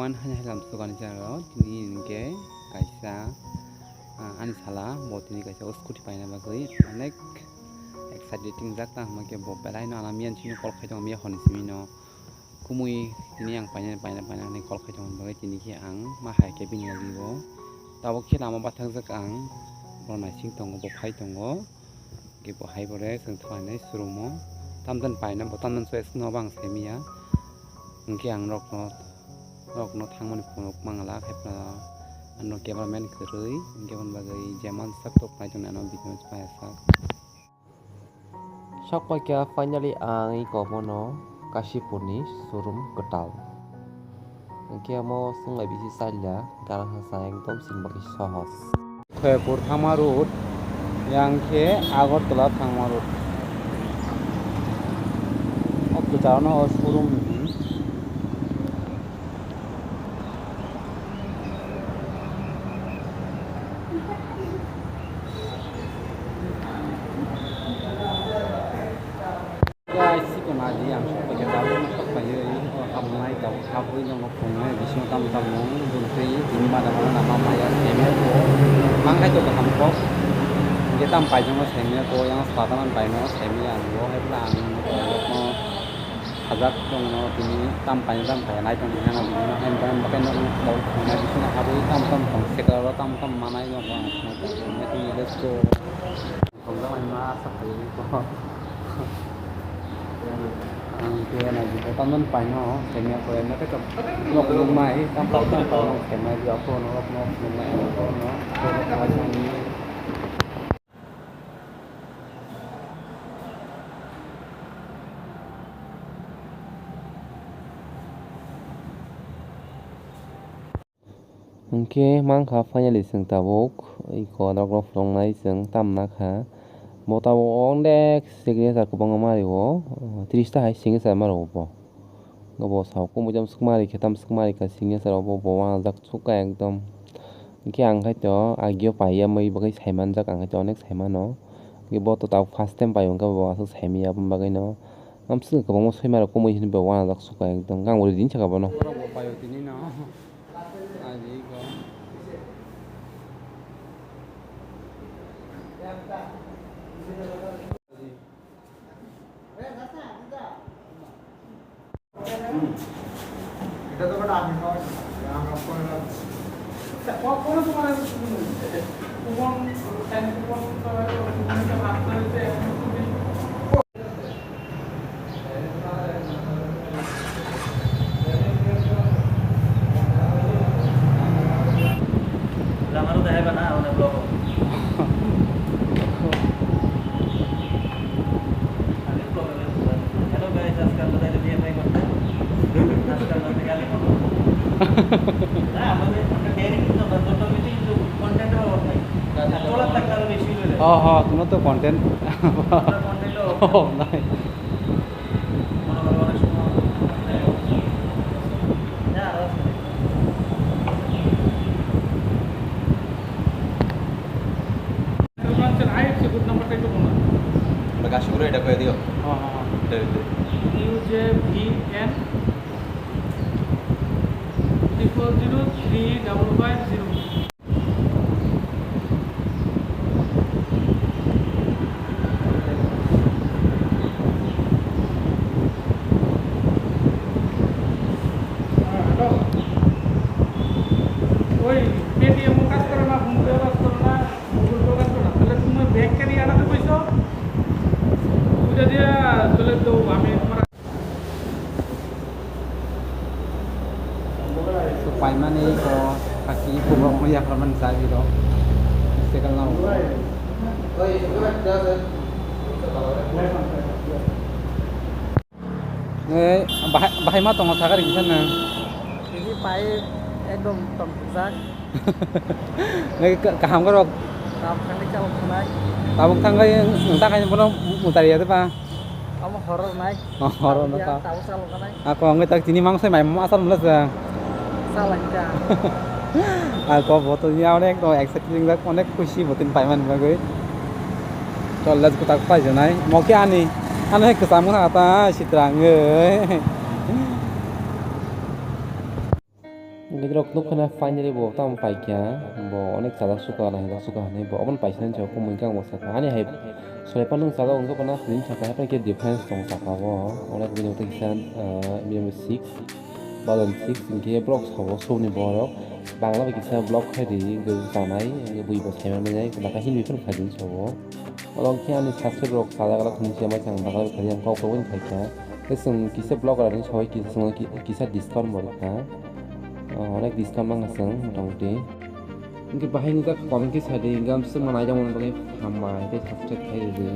everyone, halam sugani jaro tini inge kaisa ani sala bo tini kaisa scooty paina bagoi onek exciting jakta hamake bo belai no anamian chini kol khaitong mi honi simino kumui tini ang paina ni kol khaitong bagai tini ki ang ma hai ke bin libo tabo khela ma bathang jak ang ronai sing tongo bo phai tongo ge bo hai bore sing thwane surumo tamdan paina bo tamdan so es no bang semia ngke ang rokno thangmani phone mangala khepna anno cameraman krui ngebon bagai jaman sak tok pai jona no business pai sak Sakpakia finally ang ikomono Kasipuni showroom Getal. Ngke mo sungai bisi salya garang hasa ekdom singbaki sohos. Khoyapur thangma road yang ke Agartala thangma road ok jarano showroom Aji ang so pagka daw na pagpayo kamay daw kapoy ng pungay bisyo tam-tamong dultri dinma daw na mamaya semel ko mangkai to kampo kita ampai jong semel ko yang sadaran pai no semel ang go heblang no hazak tong no tini tampai nai tong ni hang no em ban bakai no daw na bisyo na kapoy tam-tam tong sekalo tam-tam manai no ko na tini lesko kong daw ma sa ko kia này thì có tao nên phải nó thì nghe của em nó cái cặp ngọc lùng mày tam tao nó cái mày giờ cô nó lùng mày nó cô nó coi xong đi Ngke mang kha finally sing tabok iko rok flong nai sing tam na kha mota ong dek signature ko bang mari wo 30 ta hai signature maro bo gobo sa ko mujam sukmari khetam sukmari ka signature bo bo wa jak chuka ekdom ke ang khai to agio paiya mai bagai saiman jak ang khai to onek saiman no ge bo to ta first time pai ong ka bo asu saimia bam bagai no amsu ko mo soimaro ko moi hin bo wa jak chuka ekdom gang ori din chaka bo no payo tini no aji ko এটা তো বড় আমি খাওয়া আমরা কোন তোমার কোন কোন তো ভাত করতে আমারও দেখাইবা না অনেক ব্লগ হ্যালো গাইস আজকে আমরা তাইলে বিয়ে ভাই করতে আজকে আমরা গেলে না আমাদের আমরা ডেয়ারিং কিন্তু না ছোট বেশি কিন্তু কন্টেন্টের অভাব নাই চলা থাকলে আরো বেশি হয়ে যায় হ্যাঁ তুমি তো কন্টেন্ট কন্টেন্টও নাই মনে করো অনেক সময় Kasih ada apa dia? Dari UJVN 003550 ওই পেটিএম কাজ করে না ফোন পে কাজ করে না গুগল পে কাজ করে না তাহলে তুমি ব্যাংক কে দিয়ে আনাতে কইছো ওইটা দিয়ে তাহলে তো আমি তোমার supaya mana ko kaki purok maya kalau saya itu sekarang bahaya mah tongok sakar di sana ini pai একদম তমজাক nih kaham karo কাম খালি চাল নাই tabung tangga yang entah kayaknya pernah mutar ya tuh pak আমার horror নাই horor napa তাও চাল নাই aku nggak tahu sini mang saya main asal mulas ya চালাইটা aku fotonya অনেক তো exciting dak অনেক খুশি botin paiman bagai চল kita পাই জানাই মকে আনি আনে কেসামু kata si terang Gedrok nukana finally bo tam paikya bo onek sada suka la heda suka hane bo obon paisan jo ko mungkang bo saka ani hai solepan nung sada ungko pana sin saka ha ke defense tong saka bo onek video ta kisan medium 6 balon 6 inke block sabo soni borok bangla ba kisa block khadi ge tanai ge bui bo semen menai ba ka hindi phun khadin sabo olong ki ani sasse block sada gala khun siama chang bangla khadi ang ko ko win khaikya kesung kisa block ara ni sawai kisa discount bo ka অনেক discount আছে মোটামুটি ইনকে বাহিনী তা comment কি সাইডে income সে মানাই যেমন বাকি হাম্মা এটা সাবস্ক্রাইব খাই দিই